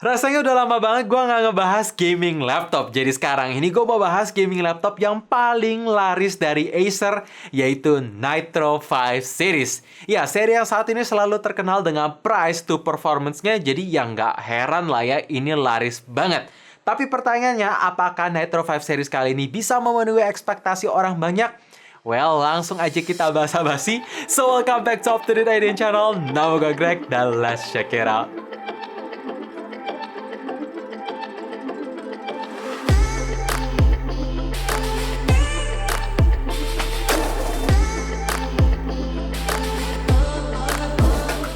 Rasanya udah lama banget gue nggak ngebahas gaming laptop. Jadi sekarang ini gue mau bahas gaming laptop yang paling laris dari Acer, yaitu Nitro 5 Series. Ya, seri yang saat ini selalu terkenal dengan price to performance-nya, jadi ya nggak heran lah ya ini laris banget. Tapi pertanyaannya, apakah Nitro 5 Series kali ini bisa memenuhi ekspektasi orang banyak? Well, langsung aja kita basa-basi. So, welcome back to Up to Date IDN Channel. Nama gue Greg, dan let's check it out.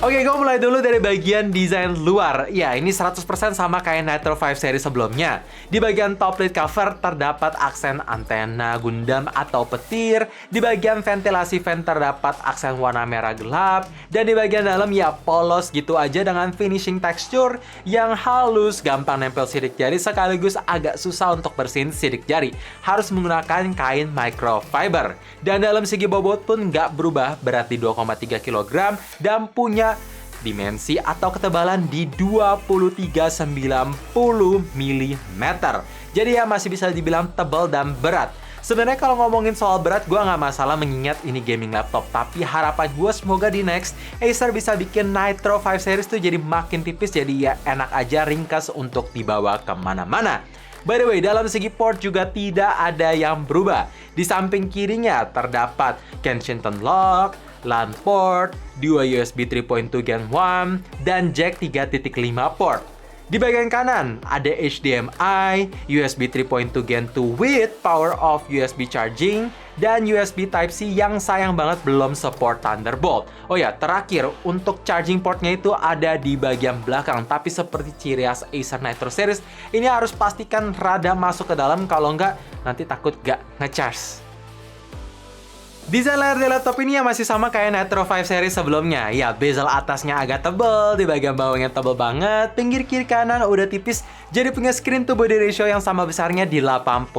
Oke, gue mulai dulu dari bagian desain luar. Ya, ini 100% sama kayak Nitro 5 seri sebelumnya. Di bagian top lid cover terdapat aksen antena Gundam atau petir. Di bagian ventilasi vent terdapat aksen warna merah gelap. Dan di bagian dalam ya polos gitu aja dengan finishing texture yang halus, gampang nempel sidik jari sekaligus agak susah untuk bersihin sidik jari. Harus menggunakan kain microfiber. Dan dalam segi bobot pun nggak berubah, berat di 2,3 kg dan punya dimensi atau ketebalan di 2390 mm. Jadi ya masih bisa dibilang tebal dan berat. Sebenarnya kalau ngomongin soal berat, gue nggak masalah mengingat ini gaming laptop. Tapi harapan gue semoga di next, Acer bisa bikin Nitro 5 series tuh jadi makin tipis. Jadi ya enak aja, ringkas untuk dibawa kemana-mana. By the way, dalam segi port juga tidak ada yang berubah. Di samping kirinya terdapat Kensington lock, LAN port, dua USB 3.2 Gen 1, dan jack 3.5 port. Di bagian kanan ada HDMI, USB 3.2 Gen 2 with power off USB charging, dan USB Type-C yang sayang banget belum support Thunderbolt. Oh ya, terakhir untuk charging portnya itu ada di bagian belakang, tapi seperti ciri khas Acer Nitro Series, ini harus pastikan rada masuk ke dalam, kalau nggak nanti takut nggak nge-charge. Desain layar di laptop ini ya masih sama kayak Nitro 5 series sebelumnya. Ya, bezel atasnya agak tebal, di bagian bawahnya tebal banget, pinggir kiri kanan udah tipis, jadi punya screen to body ratio yang sama besarnya di 80%.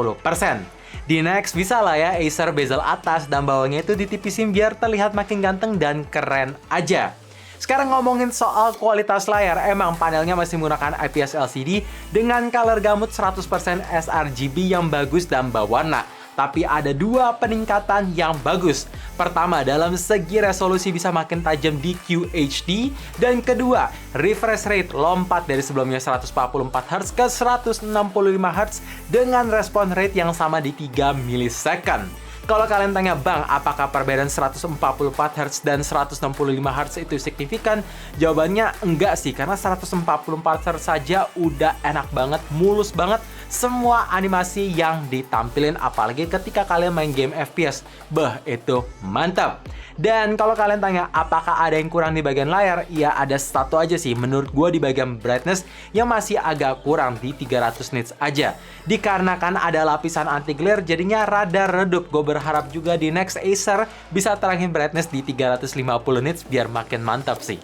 Di next bisa lah ya Acer bezel atas dan bawahnya itu ditipisin biar terlihat makin ganteng dan keren aja. Sekarang ngomongin soal kualitas layar, emang panelnya masih menggunakan IPS LCD dengan color gamut 100% sRGB yang bagus dan berwarna. Tapi ada dua peningkatan yang bagus. Pertama, dalam segi resolusi bisa makin tajam di QHD. Dan kedua, refresh rate lompat dari sebelumnya 144Hz ke 165Hz dengan respon rate yang sama di 3 millisecond. Kalau kalian tanya, Bang, apakah perbedaan 144Hz dan 165Hz itu signifikan? Jawabannya enggak sih, karena 144Hz saja udah enak banget, mulus banget semua animasi yang ditampilin, apalagi ketika kalian main game FPS. Bah, itu mantap. Dan kalau kalian tanya, apakah ada yang kurang di bagian layar? Ya, ada satu aja sih. Menurut gue di bagian brightness yang masih agak kurang di 300 nits aja. Dikarenakan ada lapisan anti glare, jadinya rada redup. Gue berharap juga di next Acer bisa terangin brightness di 350 nits biar makin mantap sih.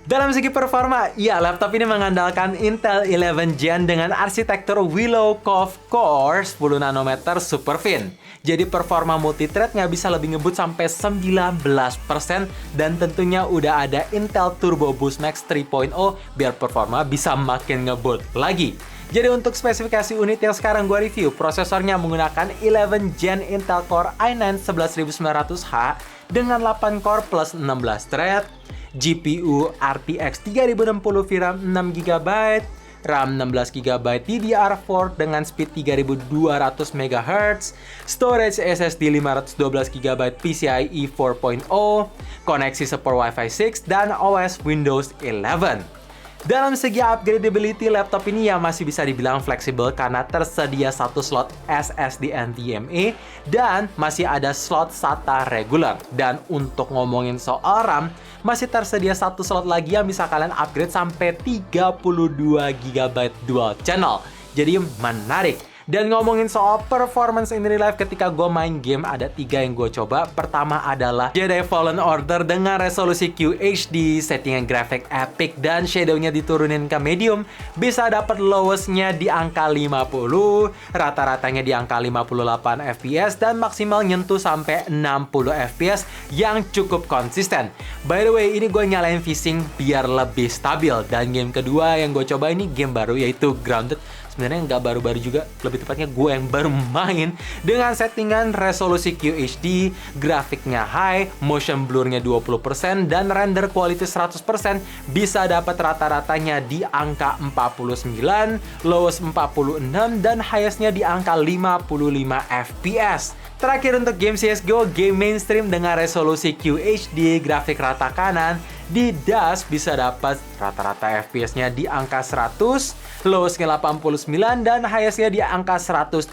Dalam segi performa, ya laptop ini mengandalkan Intel 11 Gen dengan arsitektur Willow Cove Core 10 nanometer Superfin. Jadi performa multithread nggak bisa lebih ngebut sampai 19% dan tentunya udah ada Intel Turbo Boost Max 3.0 biar performa bisa makin ngebut lagi. Jadi untuk spesifikasi unit yang sekarang gue review, prosesornya menggunakan 11 Gen Intel Core i9 11900H dengan 8 core plus 16 thread, GPU RTX 3060 VRAM 6GB, RAM 16GB DDR4 dengan speed 3200 MHz, storage SSD 512GB PCIe 4.0, koneksi support Wi-Fi 6, dan OS Windows 11. Dalam segi upgradability, laptop ini ya masih bisa dibilang fleksibel karena tersedia satu slot SSD NVMe dan masih ada slot SATA regular. Dan untuk ngomongin soal RAM, masih tersedia satu slot lagi yang bisa kalian upgrade sampai 32GB dual channel. Jadi menarik. Dan ngomongin soal performance in real life ketika gue main game, ada 3 yang gue coba. Pertama adalah Jedi Fallen Order dengan resolusi QHD, settingan grafik epic, dan shadownya diturunin ke medium. Bisa dapat lowestnya di angka 50, rata-ratanya di angka 58 FPS, dan maksimal nyentuh sampai 60 FPS yang cukup konsisten. By the way, ini gue nyalain VSync biar lebih stabil. Dan game kedua yang gue coba ini game baru, yaitu Grounded. Sebenarnya nggak baru-baru juga, lebih tepatnya gue yang baru main. Dengan settingan resolusi QHD, grafiknya high, motion blurnya 20%, dan render quality 100%, bisa dapat rata-ratanya di angka 49, lowest 46, dan highestnya di angka 55 FPS. Terakhir untuk game CSGO, game mainstream dengan resolusi QHD, grafik rata kanan, di DAS bisa dapat rata-rata FPS-nya di angka 100, lowestnya 89, dan highest-nya di angka 130.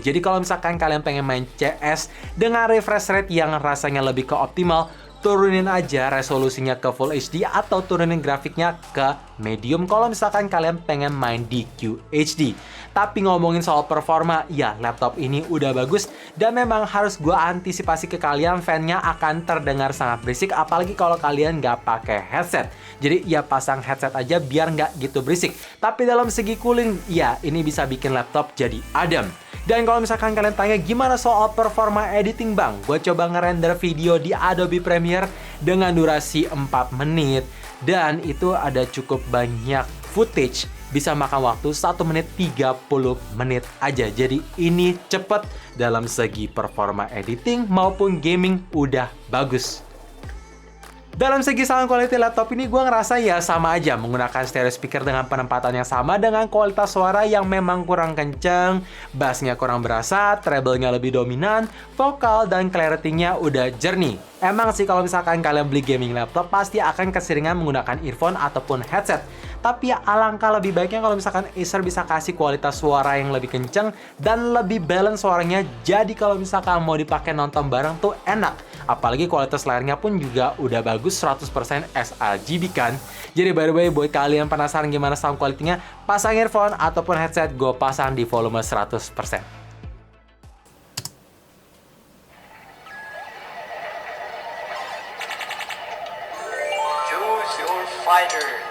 Jadi kalau misalkan kalian pengen main CS dengan refresh rate yang rasanya lebih ke optimal, turunin aja resolusinya ke Full HD atau turunin grafiknya ke medium kalau misalkan kalian pengen main di QHD. Tapi ngomongin soal performa, ya laptop ini udah bagus dan memang harus gua antisipasi ke kalian, fan-nya akan terdengar sangat berisik apalagi kalau kalian nggak pakai headset. Jadi ya pasang headset aja biar nggak gitu berisik. Tapi dalam segi cooling, ya ini bisa bikin laptop jadi adem. Dan kalau misalkan kalian tanya gimana soal performa editing bang, gue coba ngerender video di Adobe Premiere dengan durasi 4 menit. Dan itu ada cukup banyak footage, bisa makan waktu 1 menit 30 menit aja. Jadi ini cepet dalam segi performa editing maupun gaming udah bagus. Dalam segi sound quality laptop ini gue ngerasa ya sama aja, menggunakan stereo speaker dengan penempatan yang sama dengan kualitas suara yang memang kurang kenceng, bassnya kurang berasa, treble-nya lebih dominan, vokal dan clarity-nya udah jernih. Emang sih kalau misalkan kalian beli gaming laptop pasti akan keseringan menggunakan earphone ataupun headset. Tapi ya alangkah lebih baiknya kalau misalkan Acer bisa kasih kualitas suara yang lebih kenceng dan lebih balance suaranya. Jadi kalau misalkan mau dipakai nonton bareng tuh enak. Apalagi kualitas layarnya pun juga udah bagus 100% sRGB kan. Jadi by the way, buat kalian penasaran gimana sound quality-nya, pasang earphone ataupun headset, gue pasang di volume 100%. Choose your fighter.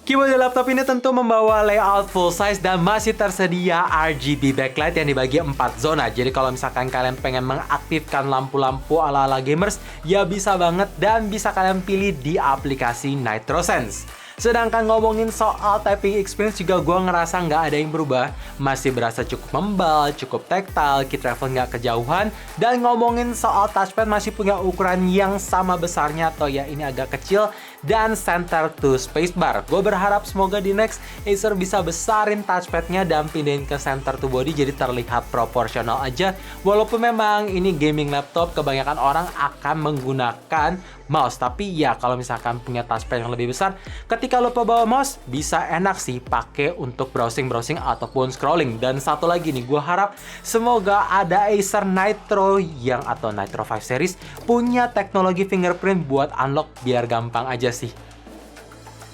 Keyboard di laptop ini tentu membawa layout full size dan masih tersedia RGB backlight yang dibagi 4 zona. Jadi kalau misalkan kalian pengen mengaktifkan lampu-lampu ala-ala gamers, ya bisa banget dan bisa kalian pilih di aplikasi NitroSense. Sedangkan ngomongin soal typing experience juga gue ngerasa nggak ada yang berubah. Masih berasa cukup membal, cukup tactile, key travel nggak kejauhan. Dan ngomongin soal touchpad masih punya ukuran yang sama besarnya atau ya ini agak kecil. Dan center to spacebar. Gue berharap semoga di next Acer bisa besarin touchpadnya dan pindahin ke center to body jadi terlihat proporsional aja. Walaupun memang ini gaming laptop, kebanyakan orang akan menggunakan mouse. Tapi ya kalau misalkan punya touchpad yang lebih besar, ketika lo bawa mouse bisa enak sih pakai untuk browsing ataupun scrolling. Dan satu lagi nih, gue harap semoga ada Acer Nitro atau Nitro 5 series punya teknologi fingerprint buat unlock biar gampang aja sih.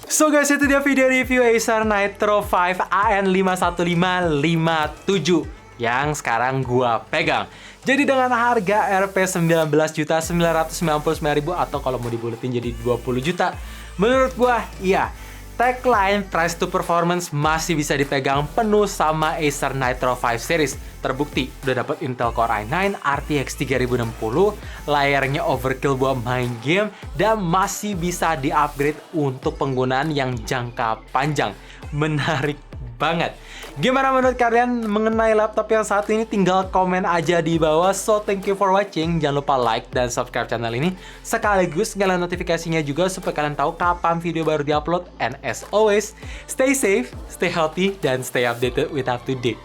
So guys, itu dia video review Acer Nitro 5 AN51557 yang sekarang gua pegang. Jadi dengan harga Rp 19.999.000 atau kalau mau dibuletin jadi 20 juta, menurut gua iya, tagline price to performance masih bisa dipegang penuh sama Acer Nitro 5 series. Terbukti udah dapat Intel Core i9 RTX 3060, layarnya overkill buat main game dan masih bisa di-upgrade untuk penggunaan yang jangka panjang. Menarik banget. Gimana menurut kalian mengenai laptop yang satu ini? Tinggal komen aja di bawah. So thank you for watching. Jangan lupa like dan subscribe channel ini. Sekaligus nyalain notifikasinya juga supaya kalian tahu kapan video baru diupload. And as always, stay safe, stay healthy, dan stay updated with up to date.